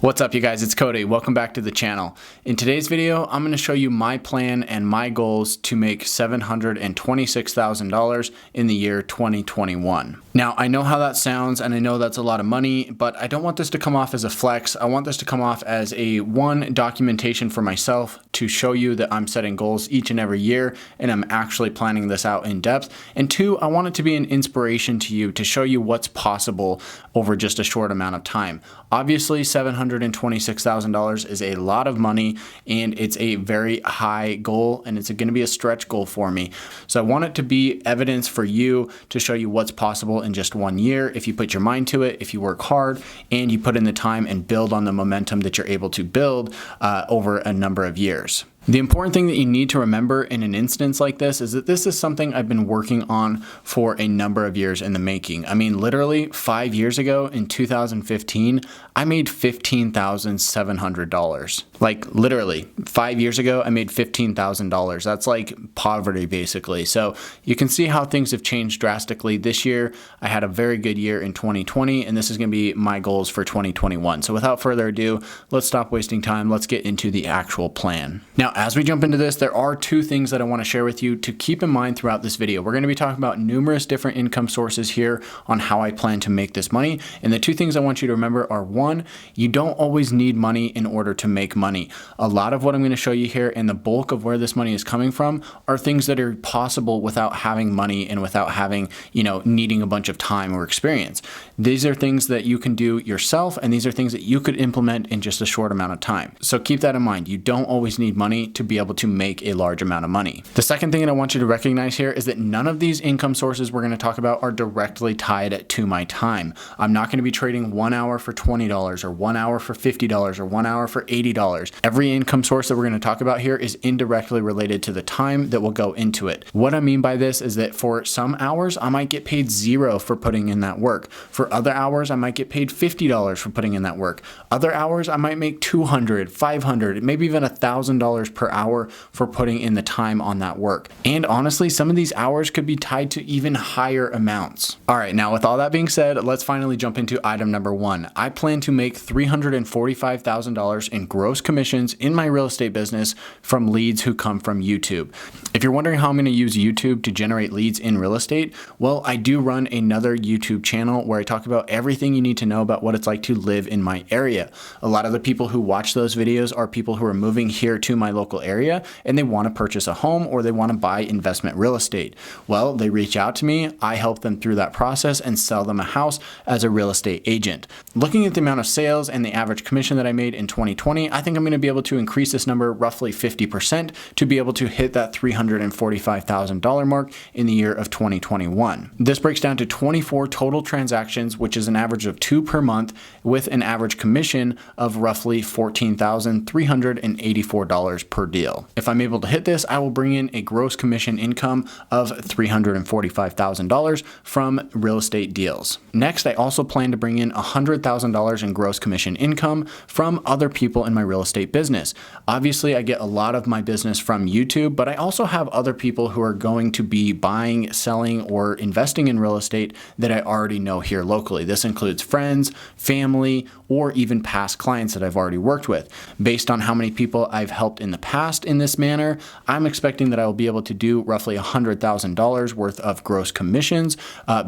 What's up, you guys? It's Cody. Welcome back to the channel. In today's video, I'm going to show you my plan and my goals to make $726,000 in the year 2021. Now, I know how that sounds and I know that's a lot of money, but I don't want this to come off as a flex. I want this to come off as one, documentation for myself to show you that I'm setting goals each and every year and I'm actually planning this out in depth. And two, I want it to be an inspiration to you to show you what's possible over just a short amount of time. Obviously, $726,000 is a lot of money and it's a very high goal and it's going to be a stretch goal for me. So I want it to be evidence for you to show you what's possible in just 1 year if you put your mind to it, if you work hard and you put in the time and build on the momentum that you're able to build over a number of years. The important thing that you need to remember in an instance like this is that this is something I've been working on for a number of years in the making. I mean, literally 5 years ago in 2015, I made $15,700. Like literally 5 years ago, I made $15,000. That's like poverty basically. So you can see how things have changed drastically. This year, I had a very good year in 2020, and this is going to be my goals for 2021. So without further ado, let's stop wasting time. Let's get into the actual plan. Now, as we jump into this, there are two things that I want to share with you to keep in mind throughout this video. We're going to be talking about numerous different income sources here on how I plan to make this money. And the two things I want you to remember are, one, you don't always need money in order to make money. A lot of what I'm going to show you here and the bulk of where this money is coming from are things that are possible without having money and without having, needing a bunch of time or experience. These are things that you can do yourself, and these are things that you could implement in just a short amount of time. So keep that in mind. You don't always need money to be able to make a large amount of money. The second thing that I want you to recognize here is that none of these income sources we're going to talk about are directly tied to my time. I'm not going to be trading 1 hour for $20 or 1 hour for $50 or 1 hour for $80. Every income source that we're going to talk about here is indirectly related to the time that will go into it. What I mean by this is that for some hours, I might get paid $0 for putting in that work. For other hours, I might get paid $50 for putting in that work. Other hours, I might make $200, $500, maybe even $1,000 per hour for putting in the time on that work. And honestly, some of these hours could be tied to even higher amounts. All right, now with all that being said, let's finally jump into item number one. I plan to make $345,000 in gross commissions in my real estate business from leads who come from YouTube. If you're wondering how I'm going to use YouTube to generate leads in real estate, well, I do run another YouTube channel where I talk about everything you need to know about what it's like to live in my area. A lot of the people who watch those videos are people who are moving here to my local area and they want to purchase a home or they want to buy investment real estate. Well, they reach out to me, I help them through that process and sell them a house as a real estate agent. Looking at the amount of sales and the average commission that I made in 2020, I think I'm going to be able to increase this number roughly 50% to be able to hit that $345,000 mark in the year of 2021. This breaks down to 24 total transactions, which is an average of 2 per month with an average commission of roughly $14,384 per deal. If I'm able to hit this, I will bring in a gross commission income of $345,000 from real estate deals. Next, I also plan to bring in $100,000 in gross commission income from other people in my real estate business. Obviously, I get a lot of my business from YouTube, but I also have other people who are going to be buying, selling, or investing in real estate that I already know here locally. This includes friends, family, or even past clients that I've already worked with. Based on how many people I've helped in the past in this manner, I'm expecting that I will be able to do roughly $100,000 worth of gross commissions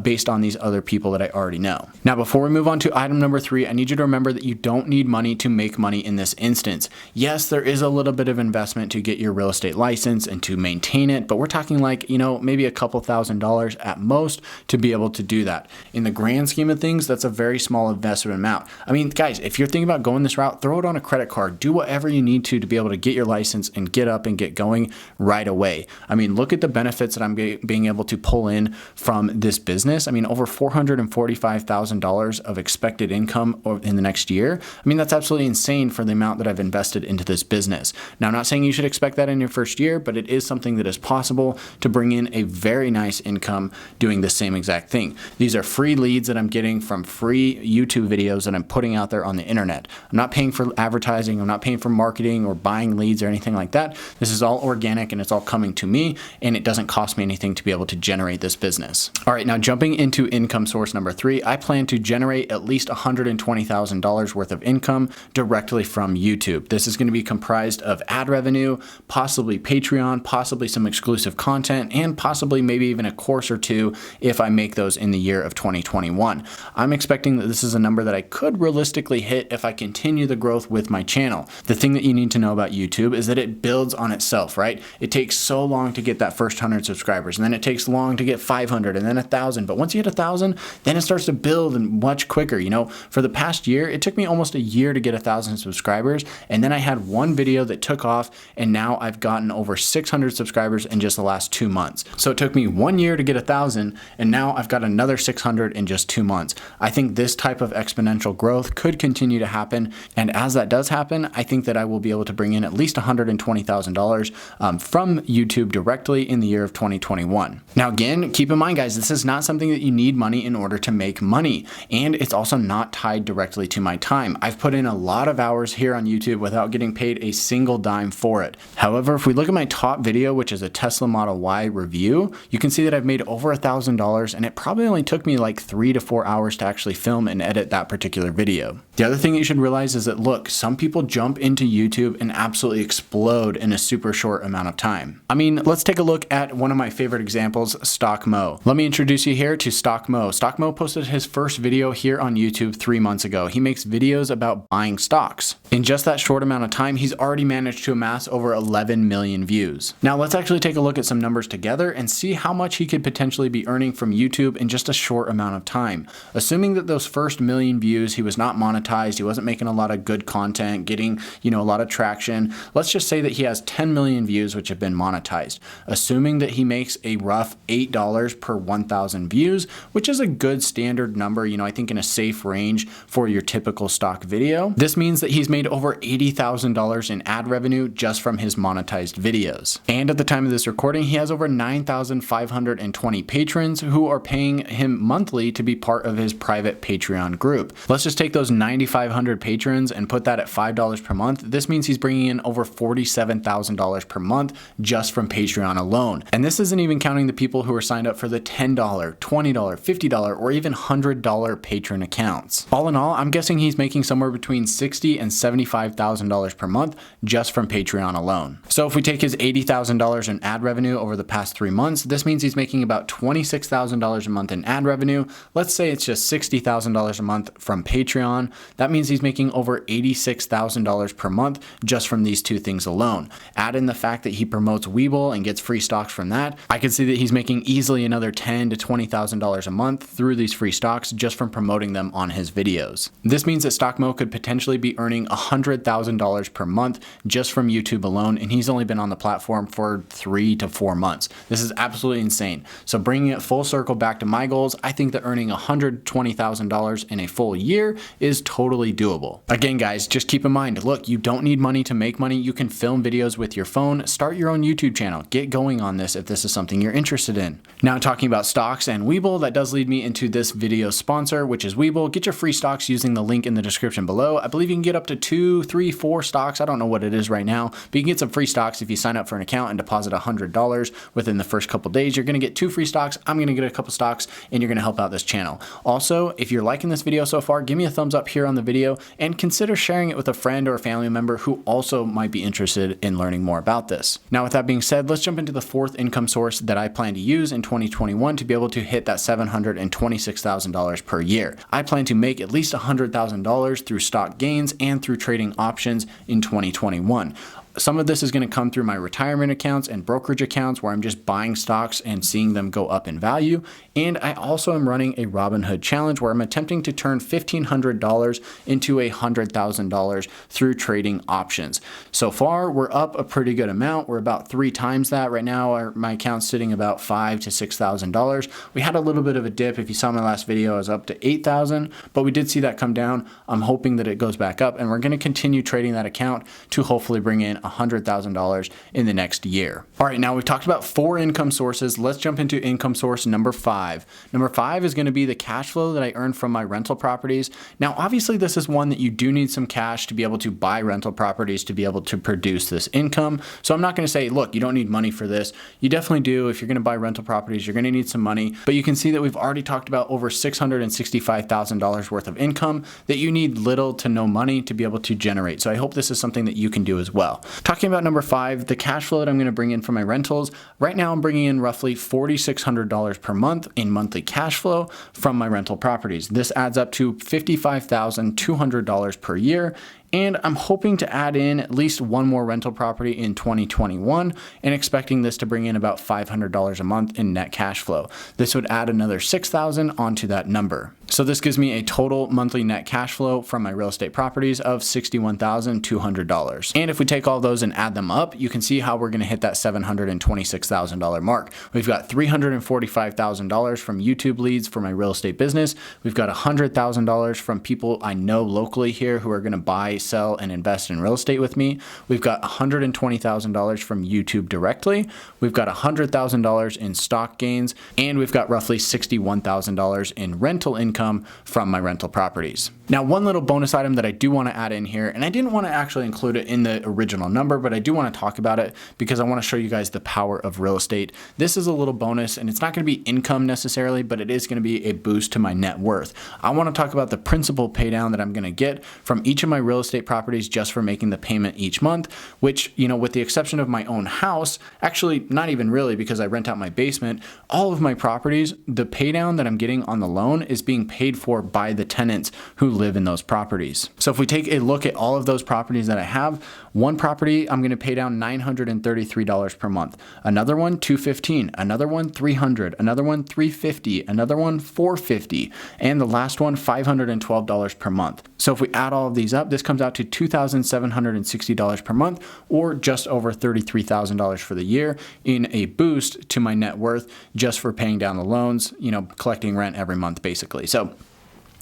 based on these other people that I already know. Now, before we move on to item number 3, I need you to remember that you don't need money to make money in this instance. Yes, there is a little bit of investment to get your real estate license and to maintain it, but we're talking like, maybe a couple $1,000s at most to be able to do that. In the grand scheme of things, that's a very small investment amount. I mean, guys, if you're thinking about going this route, throw it on a credit card. Do whatever you need to be able to get your license and get up and get going right away. I mean, look at the benefits that I'm being able to pull in from this business. I mean, over $445,000 of expected income in the next year. I mean, that's absolutely insane for the amount that I've invested into this business. Now, I'm not saying you should expect that in your first year, but it is something that is possible to bring in a very nice income doing the same exact thing. These are free leads that I'm getting from free YouTube videos that I'm putting out there on the internet. I'm not paying for advertising. I'm not paying for marketing or buying leads or anything like that. This is all organic and it's all coming to me, and it doesn't cost me anything to be able to generate this business. All right, now jumping into income source number 3, I plan to generate at least $120,000 worth of income directly from YouTube. This is going to be comprised of ad revenue, possibly Patreon, possibly some exclusive content, and possibly maybe even a course or two if I make those in the year of 2021. I'm expecting that this is a number that I could realistically hit if I continue the growth with my channel. The thing that you need to know about YouTube is that it builds on itself, right? It takes so long to get that first 100 subscribers, and then it takes long to get 500 and then 1,000. But once you hit 1,000, then it starts to build and much quicker. You know, for the past year, it took me almost a year to get 1,000 subscribers. And then I had one video that took off, and now I've gotten over 600 subscribers in just the last 2 months. So it took me 1 year to get 1,000, and now I've got another 600 in just 2 months. I think this type of exponential growth could continue to happen. And as that does happen, I think that I will be able to bring in at least $120,000 from YouTube directly in the year of 2021. Now, again, keep in mind, guys, this is not something that you need money in order to make money. And it's also not tied directly to my time. I've put in a lot of hours here on YouTube without getting paid a single dime for it. However, if we look at my top video, which is a Tesla Model Y review, you can see that I've made over $1,000, and it probably only took me like 3 to 4 hours to actually film and edit that particular video. The other thing that you should realize is that, look, some people jump into YouTube and absolutely explode in a super short amount of time. I mean, let's take a look at one of my favorite examples, Stock Mo. Let me introduce you here to Stock Mo. Stock Mo posted his first video here on YouTube 3 months ago. He makes videos about buying stocks. In just that short amount of time, he's already managed to amass over 11 million views. Now, let's actually take a look at some numbers together and see how much he could potentially be earning from YouTube in just a short amount of time. Assuming that those first million views, he was not monetized, he wasn't making a lot of good content, getting, a lot of traction. Let's just say that he has 10 million views which have been monetized. Assuming that he makes a rough $8 per 1,000 views, which is a good standard number, I think in a safe range for your typical stock video. This means that he's made over $80,000 in ad revenue just from his monetized videos. And at the time of this recording, he has over 9,520 patrons who are paying him monthly to be part of his private Patreon group. Let's just take those 9,500 patrons and put that at $5 per month. This means he's bringing in over $47,000 per month just from Patreon alone. And this isn't even counting the people who are signed up for the $10, $20, $50, or even $100 patron accounts. All in all, I'm guessing he's making somewhere between $60,000 and $75,000 per month just from Patreon alone. So if we take his $80,000 in ad revenue over the past 3 months, this means he's making about $26,000 a month in ad revenue. Let's say it's just $60,000 a month from Patreon. That means he's making over $86,000 per month just from these two things alone. Add in the fact that he promotes Webull and gets free stocks from that, I could see that he's making easily another $10,000 to $20,000 a month through these free stocks just from promoting them on his videos. This means that StockMo could potentially be earning $100,000 per month just from YouTube alone, and he's only been on the platform for 3 to 4 months. This is absolutely insane. So bringing it full circle back to my goals, I think that earning $120,000 in a full year is totally doable. Again, guys, just keep in mind, look, you don't need money to make money. You can film videos with your phone, start your own YouTube channel, get going on this if this is something you're interested in. Now, talking about stocks and Webull, that does lead me into this video sponsor, which is Webull. Get your free stocks using the link in the description below. I believe you can get up to 2, 3, 4 stocks. I don't know what it is right now, but you can get some free stocks if you sign up for an account and deposit $100 within the first couple days. You're going to get 2 free stocks. I'm going to get a couple stocks, and you're going to help out this channel. Also, if you're liking this video so far, give me a thumbs up here on the video and consider sharing it with a friend or a family member who also might be interested in learning more about this. Now, with that being said, let's jump into the fourth income source that I plan to use in 2021 to be able to hit that $726,000 per year. I plan to make at least $100,000 through stock gains and through trading options in 2021. Some of this is going to come through my retirement accounts and brokerage accounts where I'm just buying stocks and seeing them go up in value. And I also am running a Robinhood challenge where I'm attempting to turn $1,500 into $100,000 through trading options. So far, we're up a pretty good amount. We're about 3 times that right now. My account's sitting about $5,000 to $6,000. We had a little bit of a dip. If you saw my last video, I was up to $8,000, but we did see that come down. I'm hoping that it goes back up, and we're going to continue trading that account to hopefully bring in $100,000 in the next year. All right, now we've talked about 4 income sources. Let's jump into income source number 5. Number 5 is going to be the cash flow that I earn from my rental properties. Now, obviously, this is one that you do need some cash to be able to buy rental properties to be able to produce this income. So I'm not going to say, look, you don't need money for this. You definitely do. If you're going to buy rental properties, you're going to need some money. But you can see that we've already talked about over $665,000 worth of income that you need little to no money to be able to generate. So I hope this is something that you can do as well. Talking about number 5, the cash flow that I'm going to bring in from my rentals. Right now, I'm bringing in roughly $4,600 per month in monthly cash flow from my rental properties. This adds up to $55,200 per year. And I'm hoping to add in at least one more rental property in 2021 and expecting this to bring in about $500 a month in net cash flow. This would add another $6,000 onto that number. So this gives me a total monthly net cash flow from my real estate properties of $61,200. And if we take all those and add them up, you can see how we're going to hit that $726,000 mark. We've got $345,000 from YouTube leads for my real estate business. We've got $100,000 from people I know locally here who are going to buy, sell, and invest in real estate with me. We've got $120,000 from YouTube directly. We've got $100,000 in stock gains, and we've got roughly $61,000 in rental income from my rental properties. Now, one little bonus item that I do want to add in here, and I didn't want to actually include it in the original number, but I do want to talk about it because I want to show you guys the power of real estate. This is a little bonus, and it's not going to be income necessarily, but it is going to be a boost to my net worth. I want to talk about the principal pay down that I'm going to get from each of my real estate properties just for making the payment each month, which, with the exception of my own house, actually not even really because I rent out my basement, all of my properties, the pay down that I'm getting on the loan is being paid for by the tenants who live in those properties. So if we take a look at all of those properties that I have, one property I'm going to pay down $933 per month, another one $215, another one $300, another one $350, another one $450, and the last one $512 per month. So if we add all of these up, this comes out to $2,760 per month, or just over $33,000 for the year in a boost to my net worth just for paying down the loans, collecting rent every month basically. So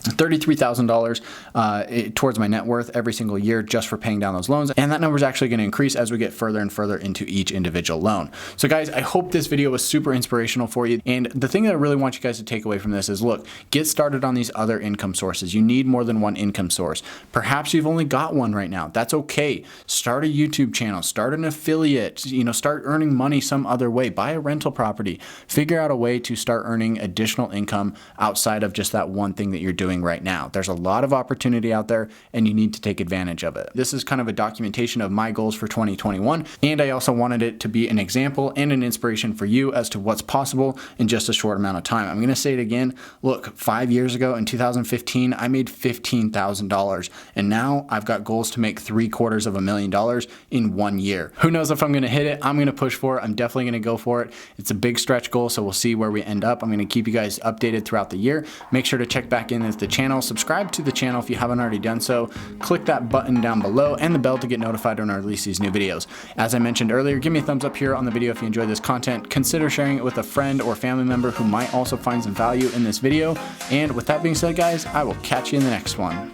$33,000 towards my net worth every single year just for paying down those loans. And that number is actually going to increase as we get further and further into each individual loan. So guys, I hope this video was super inspirational for you. And the thing that I really want you guys to take away from this is, look, get started on these other income sources. You need more than one income source. Perhaps you've only got one right now. That's okay. Start a YouTube channel, start an affiliate, start earning money some other way, buy a rental property, figure out a way to start earning additional income outside of just that one thing that you're doing right now. There's a lot of opportunity out there and you need to take advantage of it. This is kind of a documentation of my goals for 2021, and I also wanted it to be an example and an inspiration for you as to what's possible in just a short amount of time. I'm going to say it again. Look, 5 years ago in 2015, I made $15,000, and now I've got goals to make $750,000 in 1 year. Who knows if I'm going to hit it? I'm going to push for it. I'm definitely going to go for it. It's a big stretch goal, so we'll see where we end up. I'm going to keep you guys updated throughout the year. Make sure to check back in with the channel, subscribe to the channel if you haven't already done so, click that button down below and the bell to get notified when I release these new videos. As I mentioned earlier, give me a thumbs up here on the video if you enjoyed this content. Consider sharing it with a friend or family member who might also find some value in this video. And with that being said, guys, I will catch you in the next one.